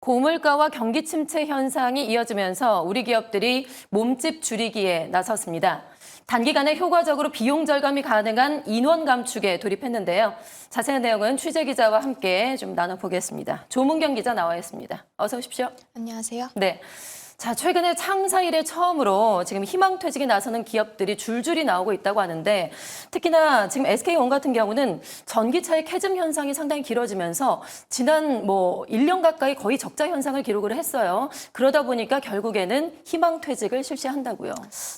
고물가와 경기 침체 현상이 이어지면서 우리 기업들이 몸집 줄이기에 나섰습니다. 단기간에 효과적으로 비용 절감이 가능한 인원 감축에 돌입했는데요. 자세한 내용은 취재 기자와 함께 좀 나눠보겠습니다. 조문경 기자 나와 있습니다. 어서 오십시오. 안녕하세요. 네. 자, 최근에 창사 이래 처음으로 지금 희망퇴직에 나서는 기업들이 줄줄이 나오고 있다고 하는데 특히나 지금 SK온 같은 경우는 전기차의 캐즘 현상이 상당히 길어지면서 지난 1년 가까이 거의 적자 현상을 기록을 했어요. 그러다 보니까 결국에는 희망퇴직을 실시한다고요.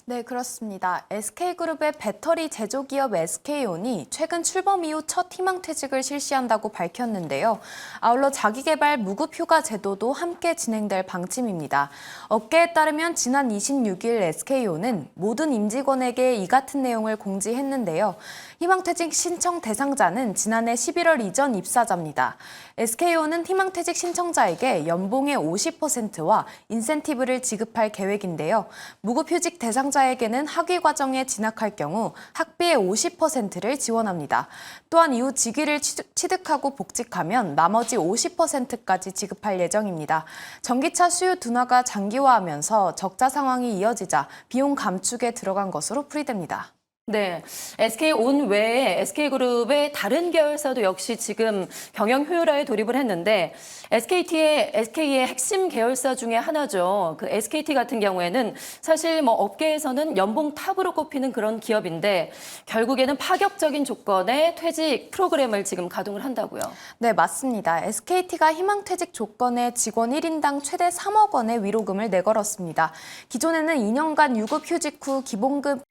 네, 그렇습니다. SK그룹의 배터리 제조기업 SK온이 최근 출범 이후 첫 희망퇴직을 실시한다고 밝혔는데요. 아울러 자기개발 무급휴가 제도도 함께 진행될 방침입니다. 업계에 따르면 지난 26일 SK온은 모든 임직원에게 이 같은 내용을 공지했는데요. 희망퇴직 신청 대상자는 지난해 11월 이전 입사자입니다. SK온은 희망퇴직 신청자에게 연봉의 50%와 인센티브를 지급할 계획인데요. 무급휴직 대상자에게는 학위 과정에 진학할 경우 학비의 50%를 지원합니다. 또한 이후 직위를 취득하고 복직하면 나머지 50%까지 지급할 예정입니다. 전기차 수요 둔화가 장기화하면서 적자 상황이 이어지자 비용 감축에 들어간 것으로 풀이됩니다. 네, SK온 외에 SK그룹의 다른 계열사도 역시 지금 경영 효율화에 돌입을 했는데 SK의 핵심 계열사 중에 하나죠. 그 SKT 같은 경우에는 사실 업계에서는 연봉 탑으로 꼽히는 그런 기업인데 결국에는 파격적인 조건의 퇴직 프로그램을 지금 가동을 한다고요. 네, 맞습니다. SKT가 희망퇴직 조건에 직원 1인당 최대 3억 원의 위로금을 내걸었습니다. 기존에는 2년간 유급휴직 후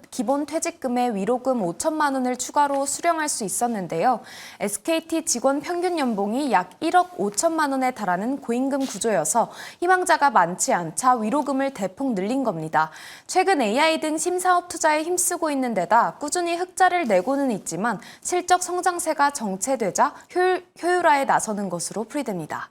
기본 퇴직금에 위로금 5천만 원을 추가로 수령할 수 있었는데요. SKT 직원 평균 연봉이 약 1억 5천만 원에 달하는 고임금 구조여서 희망자가 많지 않자 위로금을 대폭 늘린 겁니다. 최근 AI 등 신사업 투자에 힘쓰고 있는 데다 꾸준히 흑자를 내고는 있지만 실적 성장세가 정체되자 효율화에 나서는 것으로 풀이됩니다.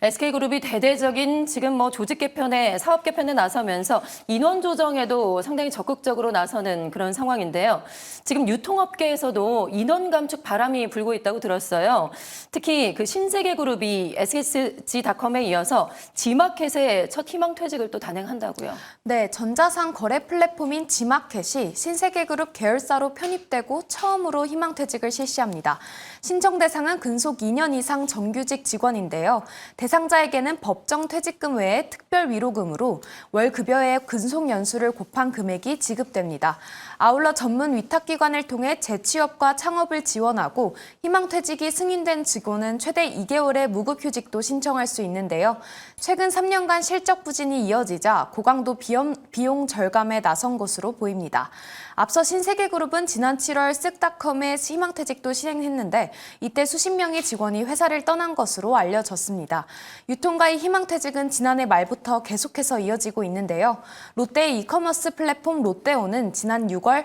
SK그룹이 대대적인 지금 조직 개편에 사업 개편에 나서면서 인원 조정에도 상당히 적극적으로 나서는 그런 상황인데요. 지금 유통업계에서도 인원 감축 바람이 불고 있다고 들었어요. 특히 그 신세계그룹이 SSG닷컴에 이어서 지마켓의 첫 희망퇴직을 또 단행한다고요. 네, 전자상 거래 플랫폼인 지마켓이 신세계그룹 계열사로 편입되고 처음으로 희망퇴직을 실시합니다. 신청 대상은 근속 2년 이상 정규직 직원인데요. 대상자에게는 법정 퇴직금 외에 특별 위로금으로 월 급여의 근속 연수를 곱한 금액이 지급됩니다. 아울러 전문 위탁기관을 통해 재취업과 창업을 지원하고 희망퇴직이 승인된 직원은 최대 2개월의 무급휴직도 신청할 수 있는데요. 최근 3년간 실적 부진이 이어지자 고강도 비용 절감에 나선 것으로 보입니다. 앞서 신세계그룹은 지난 7월 쓱닷컴의 희망퇴직도 시행했는데 이때 수십 명의 직원이 회사를 떠난 것으로 알려졌습니다. 유통가의 희망퇴직은 지난해 말부터 계속해서 이어지고 있는데요. 롯데의 이커머스 플랫폼 롯데온은 지난 6월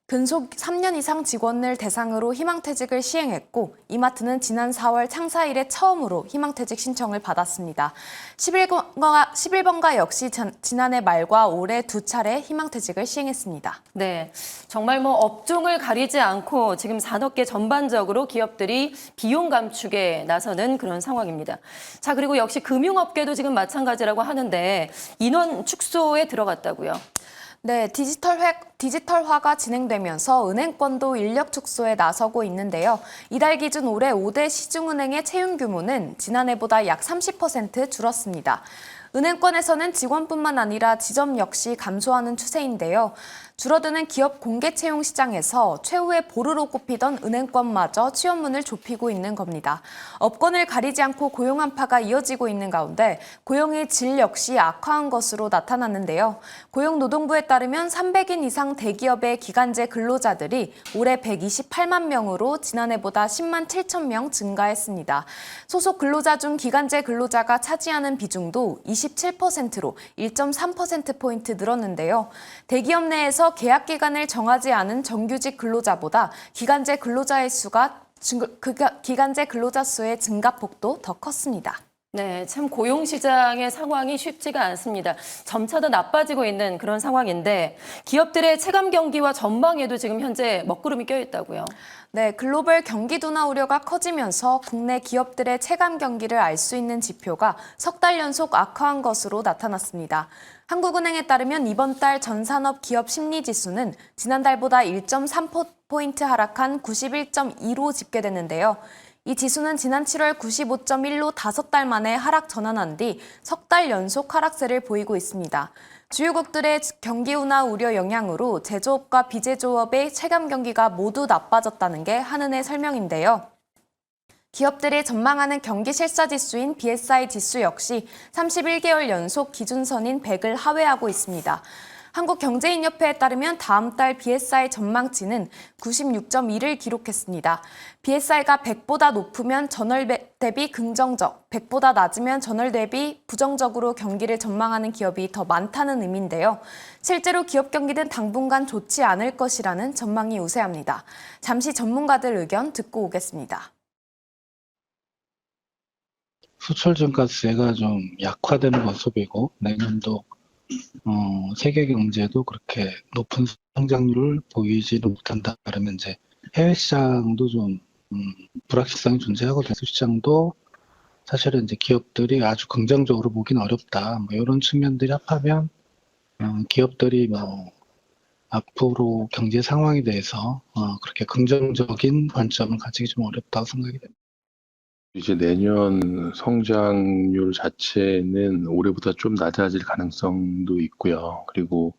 근속 3년 이상 직원을 대상으로 희망퇴직을 시행했고 이마트는 지난 4월 창사 이래 처음으로 희망퇴직 신청을 받았습니다. 11번가 역시 지난해 말과 올해 두 차례 희망퇴직을 시행했습니다. 네, 정말 업종을 가리지 않고 지금 산업계 전반적으로 기업들이 비용 감축에 나서는 그런 상황입니다. 자, 그리고 역시 금융업계도 지금 마찬가지라고 하는데 인원 축소에 들어갔다고요. 네, 디지털화가 진행되면서 은행권도 인력 축소에 나서고 있는데요. 이달 기준 올해 5대 시중은행의 채용 규모는 지난해보다 약 30% 줄었습니다. 은행권에서는 직원뿐만 아니라 지점 역시 감소하는 추세인데요. 줄어드는 기업 공개 채용 시장에서 최후의 보루로 꼽히던 은행권마저 취업문을 좁히고 있는 겁니다. 업권을 가리지 않고 고용 한파가 이어지고 있는 가운데 고용의 질 역시 악화한 것으로 나타났는데요. 고용노동부에 따르면 300인 이상 대기업의 기간제 근로자들이 올해 128만 명으로 지난해보다 10만 7천 명 증가했습니다. 소속 근로자 중 기간제 근로자가 차지하는 비중도 27%로 1.3%포인트 늘었는데요. 대기업 내에서 계약 기간을 정하지 않은 정규직 근로자보다 기간제 근로자 수의 증가폭도 더 컸습니다. 네, 참 고용시장의 상황이 쉽지가 않습니다. 점차 더 나빠지고 있는 그런 상황인데 기업들의 체감 경기와 전망에도 지금 현재 먹구름이 껴 있다고요. 네, 글로벌 경기 둔화 우려가 커지면서 국내 기업들의 체감 경기를 알 수 있는 지표가 석 달 연속 악화한 것으로 나타났습니다. 한국은행에 따르면 이번 달 전산업 기업 심리 지수는 지난달보다 1.3포인트 하락한 91.2로 집계됐는데요. 이 지수는 지난 7월 95.1로 5달 만에 하락 전환한 뒤 석 달 연속 하락세를 보이고 있습니다. 주요국들의 경기 운하 우려 영향으로 제조업과 비제조업의 체감 경기가 모두 나빠졌다는 게 한은의 설명인데요. 기업들이 전망하는 경기 실사 지수인 BSI 지수 역시 31개월 연속 기준선인 100을 하회하고 있습니다. 한국경제인협회에 따르면 다음 달 BSI 전망치는 96.1을 기록했습니다. BSI가 100보다 높으면 전월 대비 긍정적, 100보다 낮으면 전월 대비 부정적으로 경기를 전망하는 기업이 더 많다는 의미인데요. 실제로 기업 경기는 당분간 좋지 않을 것이라는 전망이 우세합니다. 잠시 전문가들 의견 듣고 오겠습니다. 수출 증가세가 좀 약화되는 모습이고 내년도 세계 경제도 그렇게 높은 성장률을 보이지는 못한다. 그러면 이제 해외 시장도 좀 불확실성이 존재하거든요. 시장도 사실은 이제 기업들이 아주 긍정적으로 보기는 어렵다. 뭐 이런 측면들이 합하면 기업들이 뭐 앞으로 경제 상황에 대해서 그렇게 긍정적인 관점을 가지기 좀 어렵다고 생각이 됩니다. 이제 내년 성장률 자체는 올해보다 좀 낮아질 가능성도 있고요. 그리고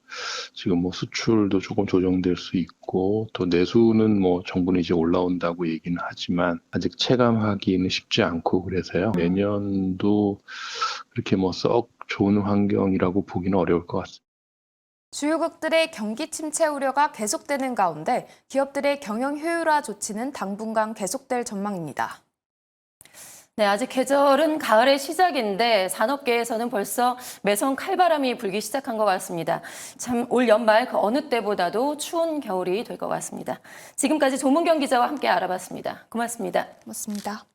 지금 뭐 수출도 조금 조정될 수 있고 또 내수는 뭐 정부는 이제 올라온다고 얘기는 하지만 아직 체감하기는 쉽지 않고 그래서요. 내년도 그렇게 뭐 썩 좋은 환경이라고 보기는 어려울 것 같습니다. 주요국들의 경기 침체 우려가 계속되는 가운데 기업들의 경영 효율화 조치는 당분간 계속될 전망입니다. 네, 아직 계절은 가을의 시작인데 산업계에서는 벌써 매서운 칼바람이 불기 시작한 것 같습니다. 참 올 연말 그 어느 때보다도 추운 겨울이 될 것 같습니다. 지금까지 조문경 기자와 함께 알아봤습니다. 고맙습니다. 고맙습니다.